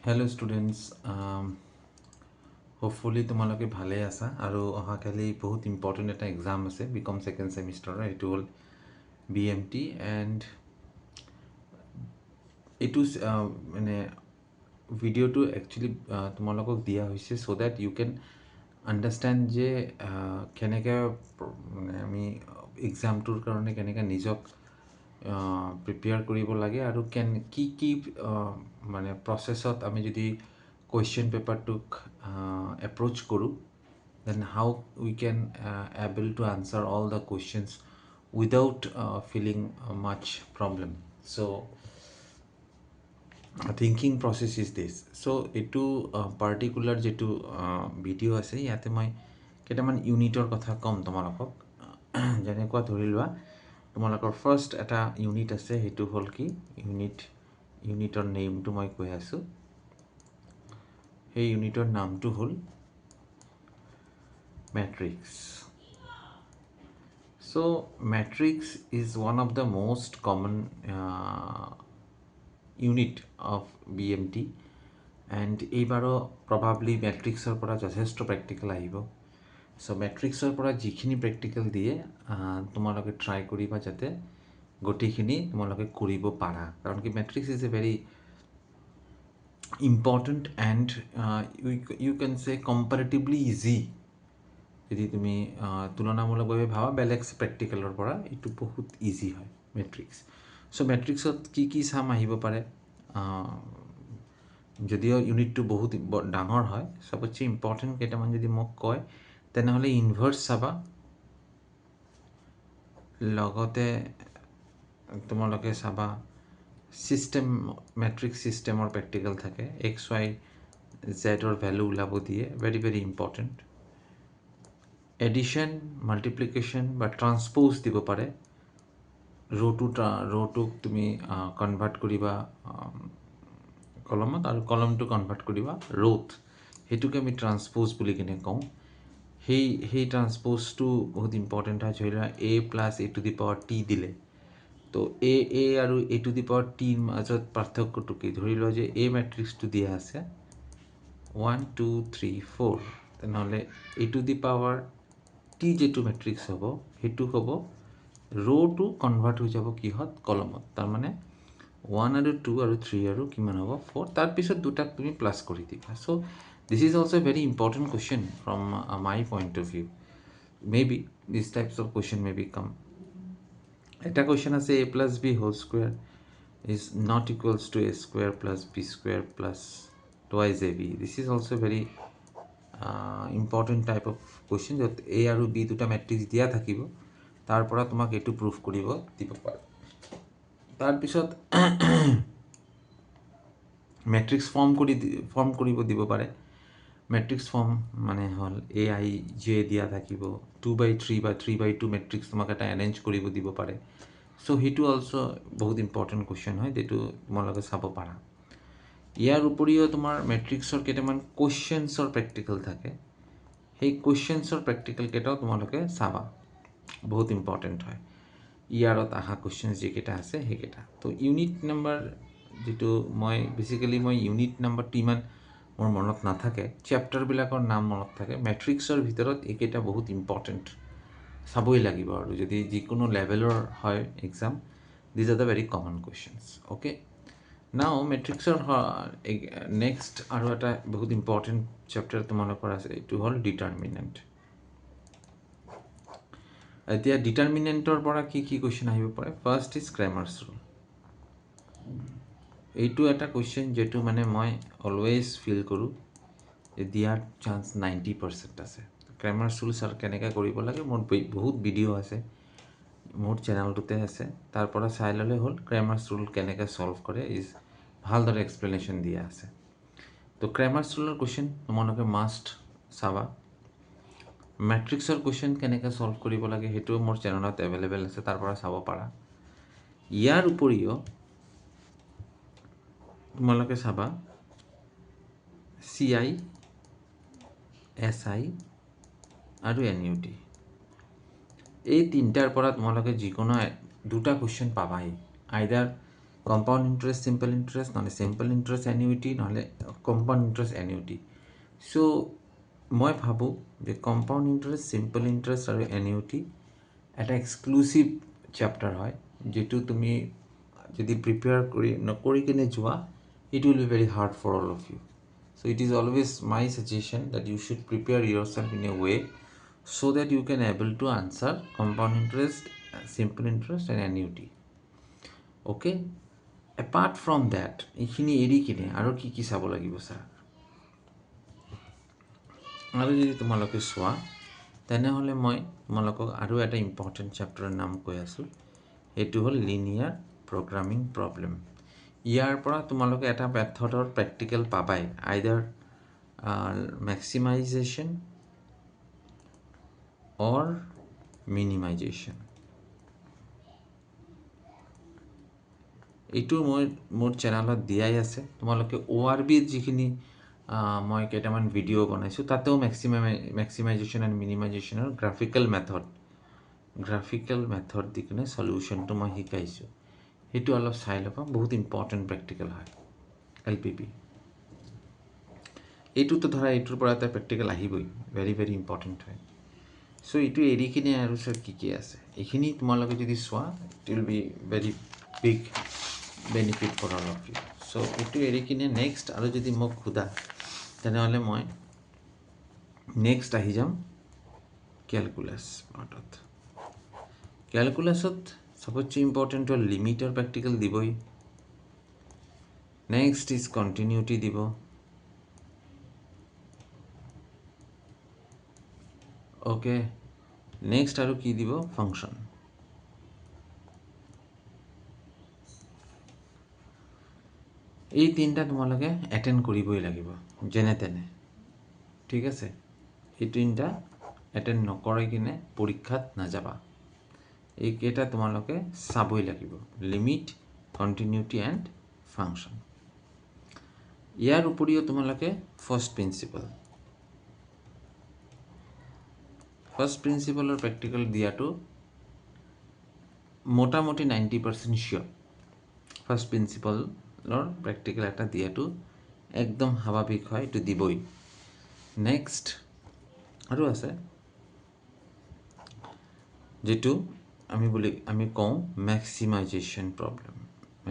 Hello students, hopefully তোমালোকে ভালে আছা আৰু অহাকালি বহুত ইম্পৰ্টেণ্ট এটা এক্সাম আছে বিকম ছেকেণ্ড ছেমিষ্টাৰৰ এইটো হ'ল BMT এণ্ড এইটো মানে ভিডিঅ'টো একচুৱেলি তোমালোকক দিয়া হৈছে চ' ডেট ইউ কেন আণ্ডাৰষ্টেণ্ড যে কেনেকৈ মানে আমি এক্সামটোৰ কাৰণে কেনেকৈ নিজক প্ৰিপেয়াৰ কৰিব লাগে আৰু কি মানে প্ৰচেছত আমি যদি কুৱেশ্যন পেপাৰটোক এপ্ৰ'চ কৰোঁ then how we can able to answer all the questions without feeling much problem. So thinking process is this. So এইটো particular যেটো ভিডিঅ' আছে ইয়াতে মই কেইটামান ইউনিটৰ কথা ক'ম তোমালোকক যেনেকুৱা ধৰি লোৱা তোমালোকৰ ফাৰ্ষ্ট এটা ইউনিট আছে সেইটো হ'ল কি ইউনিটৰ নেমটো মই কৈ আছোঁ সেই ইউনিটৰ নামটো হ'ল matrix. So matrix is one of the most common unit of BMT and এইবাৰো probably matrixৰ পৰা যথেষ্ট প্ৰেক্টিকেল আহিব চ' মেট্ৰিক্সৰ পৰা যিখিনি প্ৰেক্টিকেল দিয়ে তোমালোকে ট্ৰাই কৰিবা যাতে গোটেইখিনি তোমালোকে কৰিব পাৰা কাৰণ কি matrix is a very important and you can say comparatively easy যদি তুমি তুলনামূলকভাৱে ভাবা বেলেগ প্ৰেক্টিকেলৰ পৰা এইটো বহুত ইজি হয় মেট্ৰিক্স চ' মেট্ৰিক্সত কি চাম আহিব পাৰে যদিও ইউনিটটো বহুত ডাঙৰ হয় চবতছে ইম্পৰ্টেণ্ট কেইটামান যদি মোক কয় তেনেহ'লে ইনভাৰ্ছ চাবা লগতে তোমালোকে চাবা চিষ্টেম মেট্ৰিক্স চিষ্টেমৰ প্ৰেক্টিকেল থাকে XY Zৰ ভেলু ওলাব দিয়ে very very important addition multiplication বা ট্ৰান্সপ'জ দিব পাৰে ৰ'টোক তুমি কনভাৰ্ট কৰিবা কলমত আৰু কলমটো কনভাৰ্ট কৰিবা ৰ'ত সেইটোকে আমি ট্ৰান্সপ'জ বুলি কিনে কওঁ সেই ট্ৰান্সপ'জটো বহুত ইম্পৰ্টেণ্ট হয় ধৰি লোৱা A+A⁴T দিলে তো A আৰু A⁴Tৰ মাজত পাৰ্থক্যটো কি ধৰি লোৱা যে A মেট্ৰিক্সটো দিয়া আছে 1 2 3 4 তেনেহ'লে A⁴T যিটো মেট্ৰিক্স হ'ব সেইটো হ'ব ৰ'টো কনভাৰ্ট হৈ যাব কিহত কলমত তাৰমানে 1 আৰু 2 আৰু 3 আৰু কিমান হ'ব 4 তাৰপিছত দুটাক তুমি প্লাছ কৰি দিবা so' this is also' a very important question from my point of view maybe these types of question may become এটা question আছে A+B² is not equals to A² + B² + twice AB. This is also very important type of question য'ত A আৰু B দুটা matrix দিয়া থাকিব তাৰ পৰা তোমাক এইটো প্ৰুফ কৰিব দিব পাৰে তাৰপিছত মেট্ৰিক্স ফৰ্ম কৰিব দিব পাৰে মেট্ৰিক্স ফৰ্ম মানে হ'ল AIJ দিয়া থাকিব 2/3 বা 3/2 মেট্ৰিক্স তোমাক এটা এৰেঞ্জ কৰিব দিব পাৰে চ' সেইটো অলছ' বহুত ইম্পৰ্টেণ্ট কুৱেশ্যন হয় যিটো তোমালোকে চাব পাৰা ইয়াৰ উপৰিও তোমাৰ মেট্ৰিক্সৰ কেইটামান কুৱেশ্যনছৰ প্ৰেক্টিকেল থাকে সেই কুৱেশ্যনছৰ প্ৰেক্টিকেল কেইটাও তোমালোকে চাবা বহুত ইম্পৰ্টেণ্ট হয় ইয়াৰত অহা কুৱেশ্যনছ যিকেইটা আছে সেইকেইটা তো ইউনিট নাম্বাৰ যিটো মই বেচিকেলি ইউনিট নাম্বাৰটো ইমান মোৰ মনত নাথাকে চেপ্টাৰবিলাকৰ নাম মনত থাকে মেট্ৰিক্সৰ ভিতৰত এইকেইটা বহুত ইম্পৰ্টেণ্ট চাবই লাগিব আৰু যদি যিকোনো লেভেলৰ হয় exam these are the very common questions okay now মেট্ৰিক্সৰ নেক্সট আৰু এটা বহুত ইম্পৰ্টেণ্ট চেপ্টাৰ তোমালোকৰ আছে এইটো হ'ল ডিটাৰমিনেণ্ট এতিয়া ডিটাৰমিনেণ্টৰ পৰা কি কুৱেশ্যন আহিব পাৰে ফাৰ্ষ্ট ইজ ক্ৰেমাৰ্ছ ৰুল এইটো এটা কুৱেশ্যন যিটো মানে মই অলৱেজ ফিল কৰোঁ যে দিয়াৰ চান্স 90% আছে ক্ৰেমাৰ্ছ ৰুল ছাৰ কেনেকৈ কৰিব লাগে মোৰ বহুত ভিডিঅ' আছে মোৰ চেনেলটোতে আছে তাৰ পৰা চাই ল'লে হ'ল ক্ৰেমাৰ্ছ ৰুল কেনেকৈ ছল্ভ কৰে ইজ ভালদৰে এক্সপ্লেনেশ্যন দিয়া আছে তো ক্ৰেমাৰ্ছ ৰুলৰ কুৱেশ্যন তোমালোকে মাষ্ট চাবা মেট্ৰিক্সৰ কুৱেশ্যন কেনেকৈ ছল্ভ কৰিব লাগে সেইটোও মোৰ চেনেলত এভেইলেবল আছে তাৰ পৰা চাব পাৰা ইয়াৰ উপৰিও তোমালোকে চাবা CI SI আৰু NUT এই তিনিটাৰ পৰা তোমালোকে যিকোনো দুটা কুৱেশ্যন পাবাই আইদাৰ কম্পাউণ্ড ইণ্টাৰেষ্ট চিম্পল ইণ্টাৰেষ্ট নহ'লে চিম্পল ইণ্টাৰেষ্ট এনিউইটি নহ'লে কম্পাউণ্ড ইণ্টাৰেষ্ট এনিউইটি চ' মই ভাবোঁ যে কম্পাউণ্ড ইণ্টাৰেষ্ট চিম্পল ইণ্টাৰেষ্ট আৰু এনিউইটি এটা এক্সক্লুচিভ চেপ্টাৰ হয় যিটো তুমি যদি প্ৰিপেয়াৰ নকৰি কিনে যোৱা it will be very hard for all of you. So it is always my suggestion that you should prepare yourself in a way so that you can able to answer compound interest, simple interest and annuity. Okay? Apart from that, এইখিনি এৰি কিনে আৰু কি চাব লাগিব sir আৰু যদি তোমালোকে চোৱা তেনেহ'লে মই তোমালোকক আৰু এটা ইম্পৰ্টেণ্ট চেপ্টাৰৰ নাম কৈ আছোঁ সেইটো হ'ল লিনিয়াৰ প্ৰগ্ৰামিং প্ৰব্লেম ইয়াৰ পৰা তোমালোকে এটা মেথডৰ প্ৰেক্টিকেল পাবাই আইদাৰ মেক্সিমাইজেশ্যন অৰ মিনিমাইজেশ্যন এইটো মই মোৰ চেনেলত দিয়াই আছে তোমালোকে ORBৰ যিখিনি মই কেইটামান ভিডিঅ' বনাইছোঁ তাতেও মেক্সিমাইজেশ্যন এণ্ড মিনিমাইজেশ্যনৰ গ্ৰাফিকেল মেথড দি কিনে চলিউশ্যনটো মই শিকাইছোঁ সেইটো অলপ চাই ল'বা বহুত ইম্পৰ্টেণ্ট প্ৰেক্টিকেল হয় LPP এইটোতো ধৰা এইটোৰ পৰা এটা প্ৰেক্টিকেল আহিবই ভেৰি ভেৰি ইম্পৰ্টেণ্ট হয় চ' এইটো এৰি কিনে আৰু স্যাৰ কি আছে এইখিনি তোমালোকে যদি চোৱা it will be very big benefit for all of you so' এইটো এৰি কিনে নেক্সট আৰু যদি মোক সোধা তেনেহ'লে মই নেক্সট আহি যাম কেলকুলাছ পাৰ্টত কেলকুলাছত সবচে ইম্পৰ্টেণ্ট হ'ল লিমিটৰ প্ৰেক্টিকেল দিবই নেক্সট ইজ কণ্টিনিউটি দিব ওকে নেক্সট আৰু কি দিব ফাংচন এই তিনিটা তোমালোকে এটেণ্ড কৰিবই লাগিব যেনে তেনে ঠিক আছে এই তিনিটা এটেণ্ড নকৰি কিনে পৰীক্ষাত নাযাবা এইকেইটা তোমালোকে চাবই লাগিব লিমিট কণ্টিনিউটি এণ্ড ফাংচন ইয়াৰ উপৰিও তোমালোকে ফাৰ্ষ্ট প্ৰিন্সিপলৰ প্ৰেক্টিকেল দিয়াটো মোটামুটি 90% চিয়'ৰ ফাৰ্ষ্ট প্ৰিন্সিপলৰ প্ৰেক্টিকেল এটা দিয়াটো একদম স্বাভাৱিক হয় এইটো দিবই নেক্সট আৰু আছে যেটো আমি কওঁ maximization problem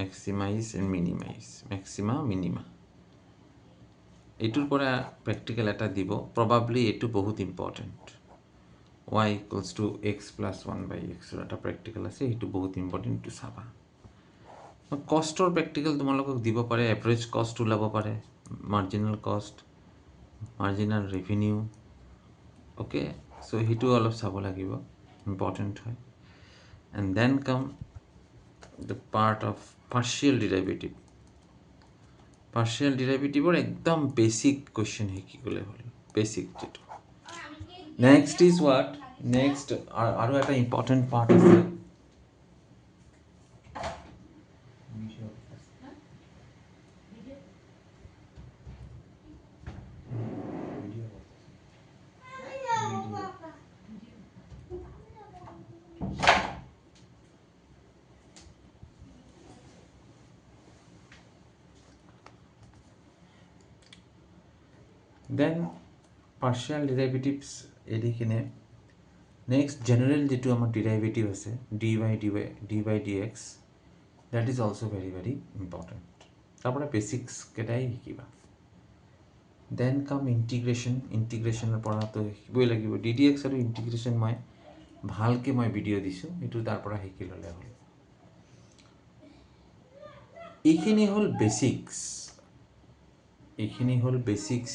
maximize and minimize maxima minima এইটোৰ পৰা প্ৰেক্টিকেল এটা দিব প্ৰবাবলি এইটো বহুত important y equals to x plus 1 by x এটা প্ৰেক্টিকেল আছে সেইটো বহুত ইম্পৰ্টেণ্ট এইটো চাবা কষ্টৰ প্ৰেক্টিকেল তোমালোকক দিব পাৰে এভাৰেজ কষ্ট ওলাব পাৰে মাৰ্জিনেল কষ্ট মাৰ্জিনেল ৰেভিনিউ অ'কে চ' সেইটো অলপ চাব লাগিব ইম্পৰ্টেণ্ট হয় and then come the part of partial ডিৰাইভেটিভৰ একদম বেচিক কুৱেশ্যন শিকি গ'লে হ'ল বেচিক যিটো নেক্সট ইজ হোৱাট নেক্সট আৰু এটা ইম্পৰ্টেণ্ট পাৰ্ট আছে দেন পাৰ্চিয়েল ডিৰাইভেটিভছ এৰি কিনে নেক্সট জেনেৰেল যিটো আমাৰ ডিৰাইভেটিভ আছে dy dx that is also' very very important তাৰপৰা বেচিক্স কেইটাই শিকিবা দেন কাম ইণ্টিগ্ৰেশ্যনৰ পৰাতো শিকিবই লাগিব DDX আৰু ইণ্টিগ্ৰেশ্যন মই ভালকৈ ভিডিঅ' দিছোঁ এইটো তাৰ পৰা শিকি ল'লে হ'ল এইখিনি হ'ল বেচিক্স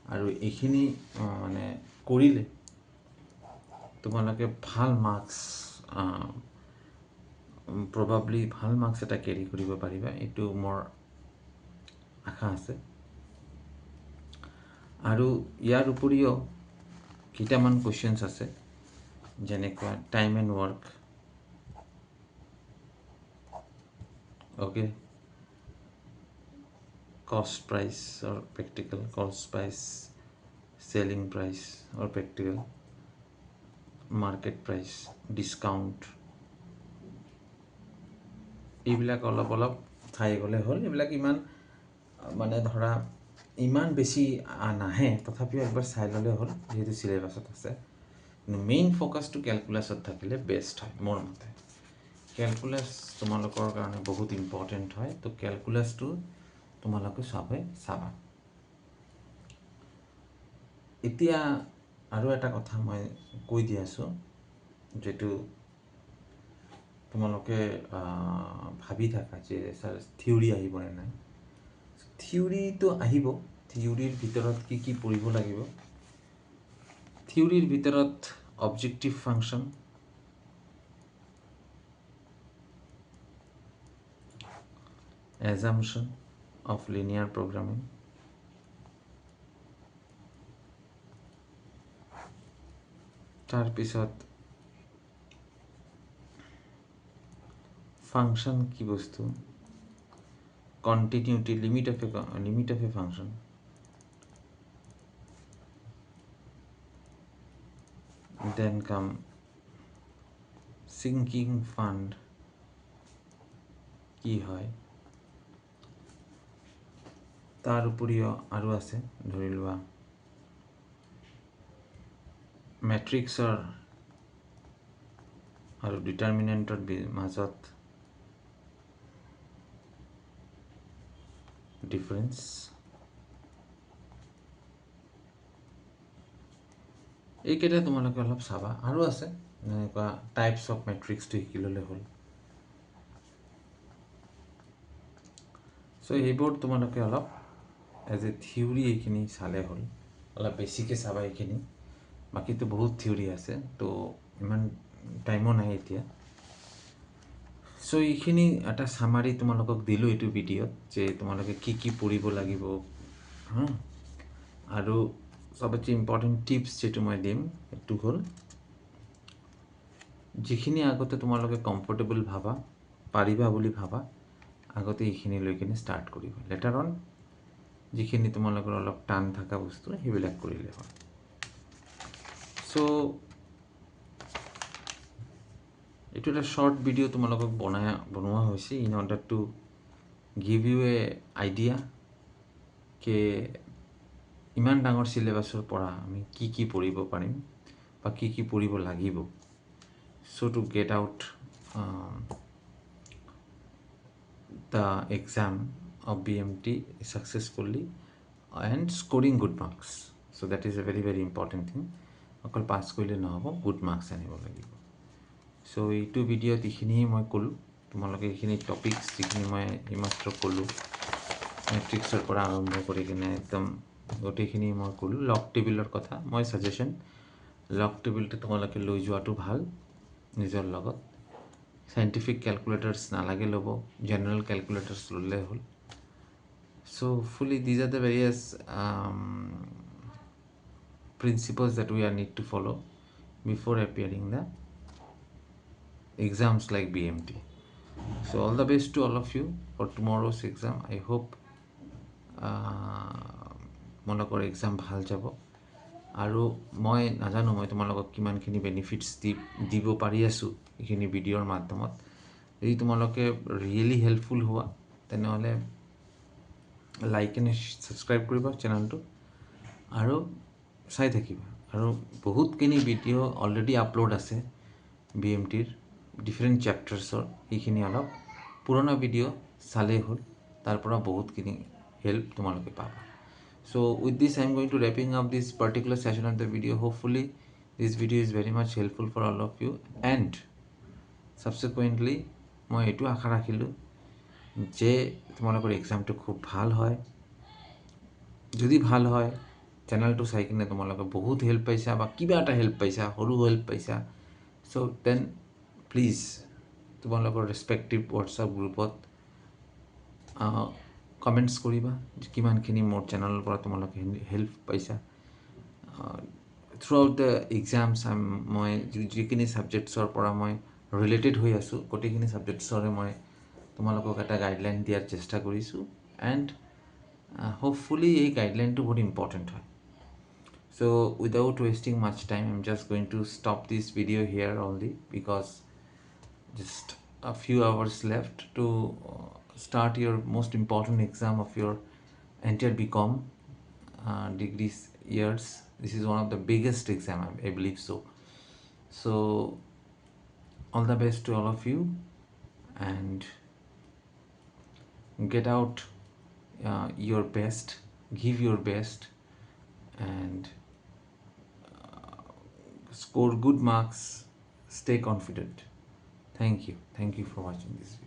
আৰু এইখিনি মানে কৰিলে তোমালোকে ভাল মাৰ্কছ প্ৰবাবলি ভাল মাৰ্কছ এটা কেৰি কৰিব পাৰিবা এইটো মোৰ আশা আছে আৰু ইয়াৰ উপৰিও কেইটামান কুৱেশ্যনছ আছে যেনেকুৱা time and work okay cost price or practical cost price selling price or practical market price discount এইবিলাক অলপ চাই গ'লে হ'ল। এইবিলাক ইমান মানে ধৰা ইমান বেছি নাহে, তথাপিও একবাৰ চাই ল'লে হ'ল যিহেতু চিলেবাছত আছে। কিন্তু মেইন ফ'কাছটো কেলকুলাছত থাকিলে বেষ্ট হয় মোৰ মতে। কেলকুলাছ তোমালোকৰ কাৰণে বহুত ইম্পৰ্টেণ্ট হয়, তো কেলকুলাছটো তোমালোকে চবে চাবা। এতিয়া আৰু এটা কথা মই কৈ দি আছোঁ, যিটো তোমালোকে ভাবি থাকা যে ছাৰ থিয়ৰী আহিবনে নাই। থিয়ৰীটো আহিব। থিয়ৰীৰ ভিতৰত কি কি পঢ়িব লাগিব? থিয়ৰীৰ ভিতৰত objective function, assumption of linear programming, তাৰপিছত ফাংচন কি বস্তু, continuity, limit of a function, then come sinking fund কি হয়, তাৰ উপৰিও আৰু আছে ধৰি লোৱা মেট্ৰিক্সৰ আৰু ডিটাৰমিনেণ্টৰ মাজত ডিফাৰেঞ্চ, এইকেইটা তোমালোকে অলপ চাবা। আৰু আছে এনেকুৱা টাইপছ অফ মেট্ৰিক্সটো শিকি ল'লে হ'ল। চ' এইবোৰ তোমালোকে অলপ এজ এ থিয়ৰী এইখিনি চালে হ'ল, অলপ বেছিকৈ চাবা এইখিনি। বাকীতো বহুত থিয়ৰী আছে, তো ইমান টাইমো নাই এতিয়া। চ' এইখিনি এটা চামাৰি তোমালোকক দিলোঁ এইটো ভিডিঅ'ত, যে তোমালোকে কি কি পঢ়িব লাগিব। আৰু চবতকৈ ইম্পৰ্টেণ্ট টিপছ যিটো মই দিম সেইটো হ'ল, যিখিনি আগতে তোমালোকে কমফৰ্টেবল ভাবা, পাৰিবা বুলি ভাবা, আগতে এইখিনি লৈ কিনে ষ্টাৰ্ট কৰিবা। লেটাৰ অন যিখিনি তোমালোকৰ অলপ টান থকা বস্তু সেইবিলাক কৰিলে হয়। চ' এইটো এটা শ্বৰ্ট ভিডিঅ' তোমালোকক বনোৱা হৈছে in order to give you a idea কে ইমান ডাঙৰ চিলেবাছৰ পৰা আমি কি কি পঢ়িব পাৰিম বা কি কি পঢ়িব লাগিব। So' to get out the exam of BMT successfully and scoring good marks. So that is a very very important thing. অকল পাছ কৰিলে নহ'ব, গুড মাৰ্কছ আনিব লাগিব। চ' এইটো ভিডিঅ'ত এইখিনিয়ে মই ক'লোঁ। তোমালোকে এইখিনি টপিকছ যিখিনি মই এইমাত্ৰ ক'লোঁ, মেট্ৰিক্সৰ পৰা আৰম্ভ কৰি কিনে একদম গোটেইখিনি মই ক'লোঁ। লগ টেবুলৰ কথা মই ছাজেশ্যন, লগ টেবুলটো তোমালোকে লৈ যোৱাটো ভাল নিজৰ লগত। সাইণ্টিফিক কেলকুলেটাৰ্ছ নালাগে ল'ব, জেনেৰেল কেলকুলেটাৰ্ছ ল'লে হ'ল। চ' ফুলি these are the various principles that we need to follow before appearing the exams like BMT. So all the best to all of you for tomorrow's exam. I hope তোমালোকৰ এক্সাম ভাল যাব। আৰু মই নাজানো মই তোমালোকক কিমানখিনি বেনিফিটছ দিব পাৰি আছোঁ এইখিনি ভিডিঅ'ৰ মাধ্যমত। যদি তোমালোকে ৰিয়েলি হেল্পফুল হোৱা তেনেহ'লে লাইক এণ্ড ছাবস্ক্ৰাইব কৰিবা চেনেলটো আৰু চাই থাকিবা। আৰু বহুতখিনি ভিডিঅ' অলৰেডি আপলোড আছে BMTৰ ডিফাৰেণ্ট চেপ্টাৰ্ছৰ, সেইখিনি অলপ পুৰণা ভিডিঅ' চালেই হ'ল, তাৰ পৰা বহুতখিনি হেল্প তোমালোকে পাবা। So with this I am going to wrapping up this particular session of the video. Hopefully this video is very much helpful for all of you, and subsequently মই এইটো আশা ৰাখিলোঁ যে তোমালোকৰ এক্সামটো খুব ভাল হয়। যদি ভাল হয় চেনেলটো চাই কিনে তোমালোকে বহুত হেল্প পাইছা বা কিবা এটা হেল্প পাইছা, সৰু হেল্প পাইছা, চ' দেন প্লিজ তোমালোকৰ ৰেচপেক্টিভ হোৱাটছআপ গ্ৰুপত কমেণ্টছ কৰিবা কিমানখিনি মোৰ চেনেলৰ পৰা তোমালোকে হেল্প পাইছা। থ্ৰু আউট দ্য এক্সামছ মই যিখিনি ছাবজেক্টছৰ পৰা মই ৰিলেটেড হৈ আছোঁ, গোটেইখিনি ছাবজেক্টছৰে মই তোমালোকক এটা গাইডলাইন দিয়াৰ চেষ্টা কৰিছোঁ। এণ্ড হোপফুলি এই গাইডলাইনটো বহুত ইম্পৰ্টেণ্ট হয়। So without wasting much time, I'm just going to stop this video here only because just a few hours left to start your most important exam of your entire BCom degrees years. This is one of the biggest exam, I believe so. So all the best to all of you, and get out your best, give your best, and score good marks. Stay confident. Thank you for watching this video.